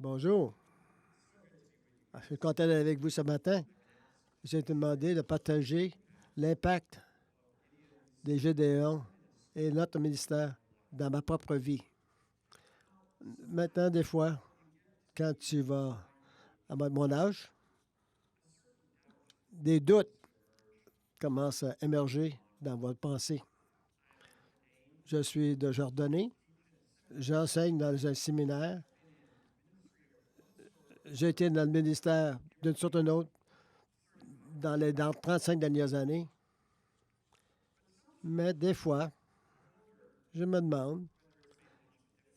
Bonjour. Je suis content d'être avec vous ce matin. J'ai été demandé de partager l'impact des Gédéons et notre ministère dans ma propre vie. Maintenant, des fois, quand tu vas à mon âge, des doutes commencent à émerger dans votre pensée. Je suis de Jordanie. J'enseigne dans un séminaire. J'ai été dans le ministère d'une sorte ou d'une autre dans les 35 dernières années. Mais des fois, je me demande,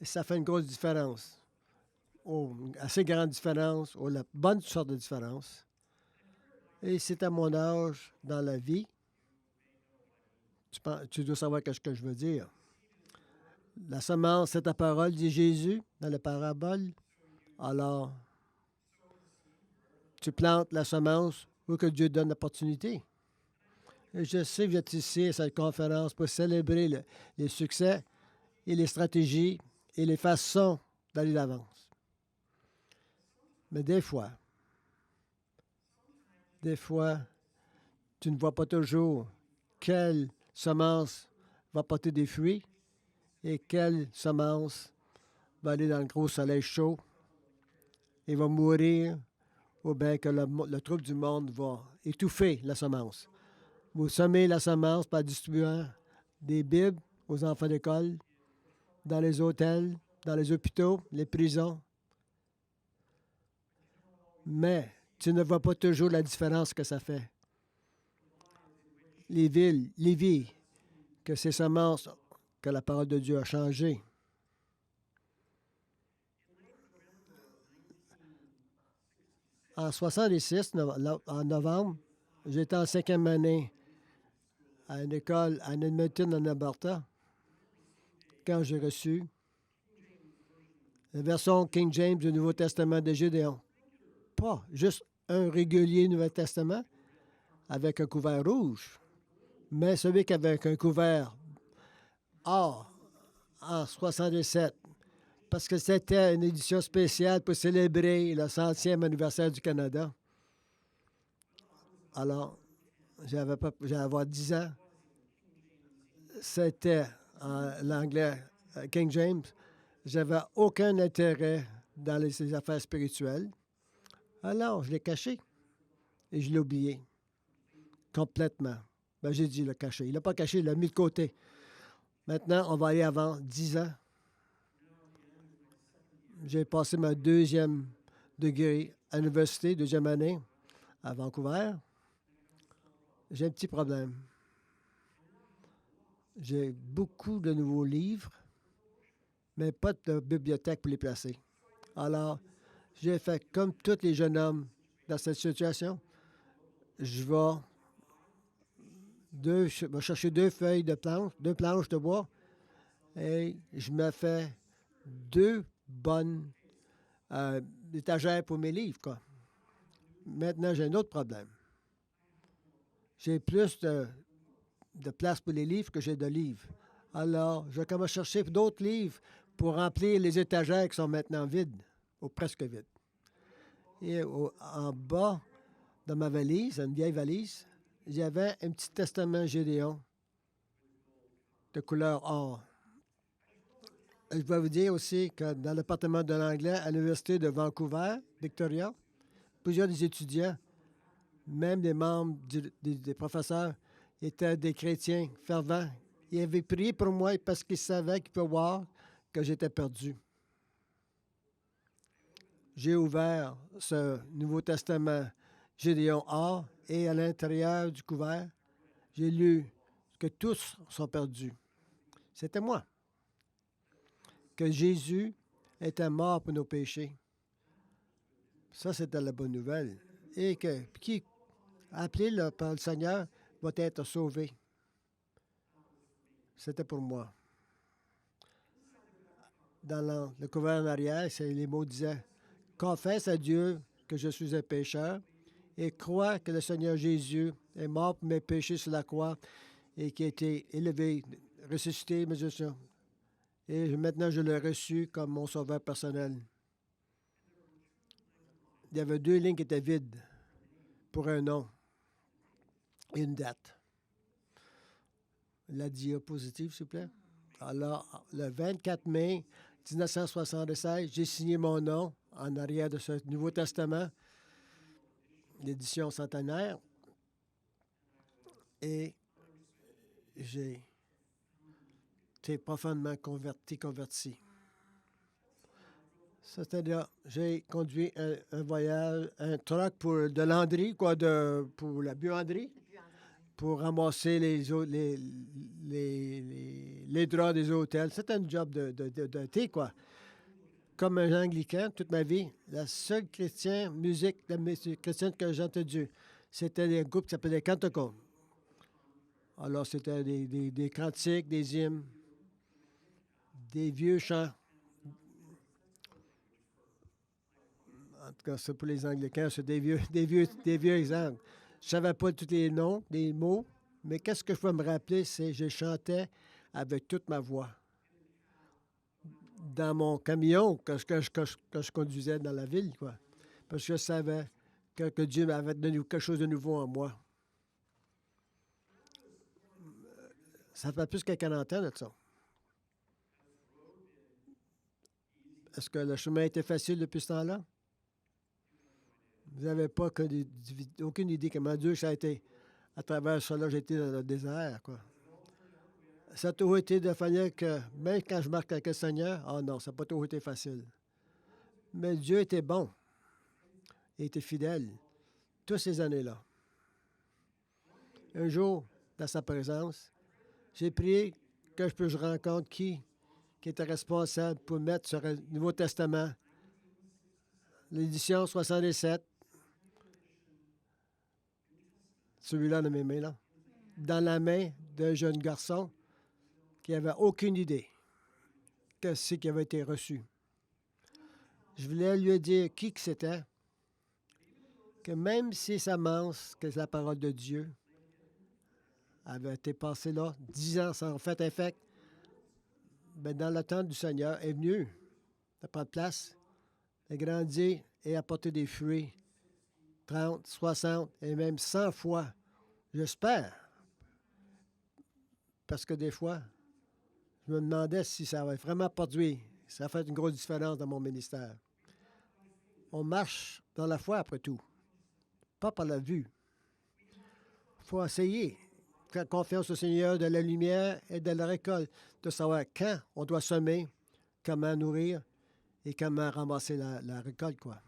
et ça fait une grosse différence, une assez grande différence, ou la bonne sorte de différence. Et c'est à mon âge dans la vie, tu dois savoir ce que je veux dire. La semence, c'est ta parole, dit Jésus dans la parabole. Alors, tu plantes la semence pour que Dieu donne l'opportunité. Et je sais que vous êtes ici à cette conférence pour célébrer les succès et les stratégies et les façons d'aller de l'avance. Mais des fois, tu ne vois pas toujours quelle semence va porter des fruits et quelle semence va aller dans le gros soleil chaud et va mourir, ou bien que le trouble du monde va étouffer la semence. Vous semez la semence par distribuant des Bibles aux enfants d'école, dans les hôtels, dans les hôpitaux, les prisons. Mais tu ne vois pas toujours la différence que ça fait. Les villes, les vies, que ces semences, que la parole de Dieu a changé. En 66, en novembre, j'étais en 5e année à une école à Edmonton, en Alberta, quand j'ai reçu la version King James du Nouveau Testament de Gédéon. Pas juste un régulier Nouveau Testament avec un couvert rouge, mais celui qui avait un couvert or en 67, parce que c'était une édition spéciale pour célébrer le 100e anniversaire du Canada. Alors, j'avais 10 ans. C'était en l'anglais King James. J'avais aucun intérêt dans les affaires spirituelles. Alors, je l'ai caché et je l'ai oublié complètement. Ben, j'ai dit le cacher. Il l'a pas caché, il l'a mis de côté. Maintenant, on va aller avant 10 ans. J'ai passé ma 2e degré à l'université, 2e année, à Vancouver. J'ai un petit problème. J'ai beaucoup de nouveaux livres, mais pas de bibliothèque pour les placer. Alors, j'ai fait comme tous les jeunes hommes dans cette situation. Je vais chercher 2 feuilles de planche, 2 planches de bois, et je me fais 2 bonnes étagères pour mes livres, quoi. Maintenant, j'ai un autre problème. J'ai plus de place pour les livres que j'ai de livres. Alors, je commence à chercher d'autres livres pour remplir les étagères qui sont maintenant vides, ou presque vides. Et en bas de ma valise, une vieille valise, il y avait un petit testament Gédéon de couleur or. Je vais vous dire aussi que dans le département de l'anglais à l'Université de Vancouver, Victoria, plusieurs des étudiants, même des membres des professeurs, étaient des chrétiens fervents. Ils avaient prié pour moi parce qu'ils savaient qu'ils pouvaient voir que j'étais perdu. J'ai ouvert ce Nouveau Testament Gédéon or et à l'intérieur du couvert, j'ai lu que tous sont perdus. C'était moi. Que Jésus était mort pour nos péchés. Ça, c'était la bonne nouvelle. Et que qui appelé par le Seigneur va être sauvé. C'était pour moi. Dans le couvert en arrière, les mots disaient « Confesse à Dieu que je suis un pécheur et crois que le Seigneur Jésus est mort pour mes péchés sur la croix et qui a été élevé, ressuscité, et maintenant je l'ai reçu comme mon sauveur personnel. » il y avait 2 lignes qui étaient vides pour un nom et une date. La diapositive, s'il vous plaît. Alors, le 24 mai 1976, j'ai signé mon nom en arrière de ce Nouveau Testament, l'édition centenaire, et j'ai été profondément converti. C'est-à-dire, j'ai conduit un voyage, un truck pour de Landry, pour la buanderie, pour ramasser les draps des hôtels. C'était un job de thé, quoi. Comme un anglican, toute ma vie, la seule musique chrétienne que j'ai entendue, c'était des groupes qui s'appelaient les Canticles. Alors, c'était des cantiques, des hymnes, des vieux chants. En tout cas, c'est pour les Anglicans, c'est des vieux exemples. Je ne savais pas tous les noms, des mots, mais qu'est-ce que je peux me rappeler, c'est que je chantais avec toute ma voix. Dans mon camion que je conduisais dans la ville, quoi. Parce que je savais que Dieu m'avait donné quelque chose de nouveau en moi. Ça fait plus que 40 ans de ça. Est-ce que le chemin était facile depuis ce temps-là? Vous n'avez pas aucune idée comment dur ça a été. À travers ça, j'ai été dans le désert, quoi. Ça a toujours été de manière que, même quand je marche avec le Seigneur, non, ça n'a pas toujours été facile. Mais Dieu était bon. Il était fidèle. Toutes ces années-là. Un jour, dans sa présence, j'ai prié que je rencontre qui était responsable pour mettre sur le Nouveau Testament, l'édition 77, celui-là dans mes mains, là, dans la main d'un jeune garçon qui n'avait aucune idée de ce qui avait été reçu. Je voulais lui dire qui que c'était, que même si ça mense que la parole de Dieu avait été passée là, 10 ans sans fait effet, ben dans l'attente du Seigneur est venu de prendre place, de grandir et apporter des fruits 30, 60 et même 100 fois. J'espère. Parce que des fois, je me demandais si ça va vraiment produit. Ça a fait une grosse différence dans mon ministère. On marche dans la foi après tout, pas par la vue. Il faut essayer, faire confiance au Seigneur de la lumière et de la récolte, de savoir quand on doit semer, comment nourrir et comment ramasser la récolte, quoi.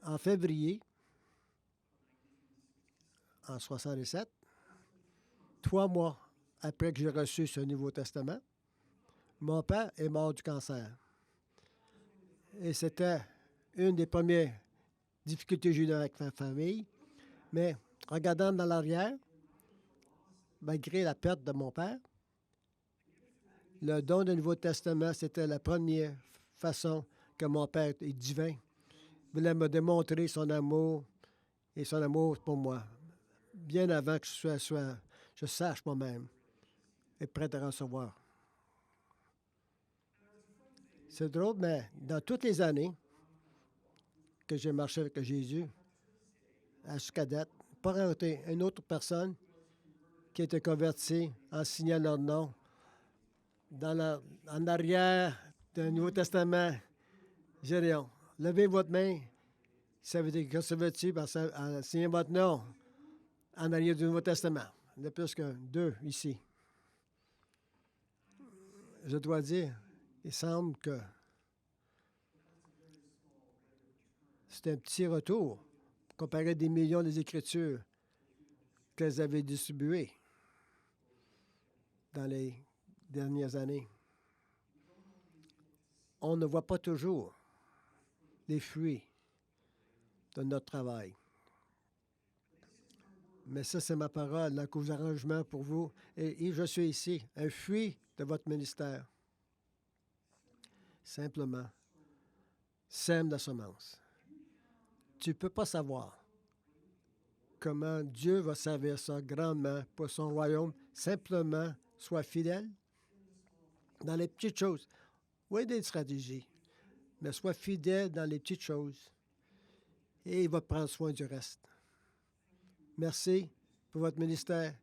En février, en 67, 3 mois après que j'ai reçu ce Nouveau Testament, mon père est mort du cancer. Et c'était une des premières difficultés que j'ai eues avec ma famille. Mais regardant dans l'arrière, malgré la perte de mon père, le don du Nouveau Testament, c'était la première façon que mon père est divin. Il voulait me démontrer son amour et son amour pour moi, bien avant que je sache moi-même et prêt à recevoir. C'est drôle, mais dans toutes les années que j'ai marché avec Jésus, jusqu'à date, pas rencontré une autre personne qui était convertie en signant leur nom en arrière du Nouveau Testament. Gédéon, levez votre main. Ça veut dire que ça veut dire en signant votre nom en arrière du Nouveau Testament. Il y en a plus que 2 ici. Je dois dire, il semble que c'est un petit retour comparé à des millions des Écritures qu'elles avaient distribuées dans les dernières années. On ne voit pas toujours les fruits de notre travail. Mais ça, c'est ma parole, la cause d'arrangement pour vous. Et je suis ici, un fruit de votre ministère. Simplement, sème la semence. Tu ne peux pas savoir comment Dieu va servir ça grandement pour son royaume. Simplement, sois fidèle dans les petites choses. Oui, des stratégies, mais sois fidèle dans les petites choses. et il va prendre soin du reste. Merci pour votre ministère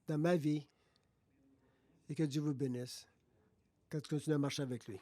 dans ma vie et que Dieu vous bénisse quand tu continues à marcher avec lui.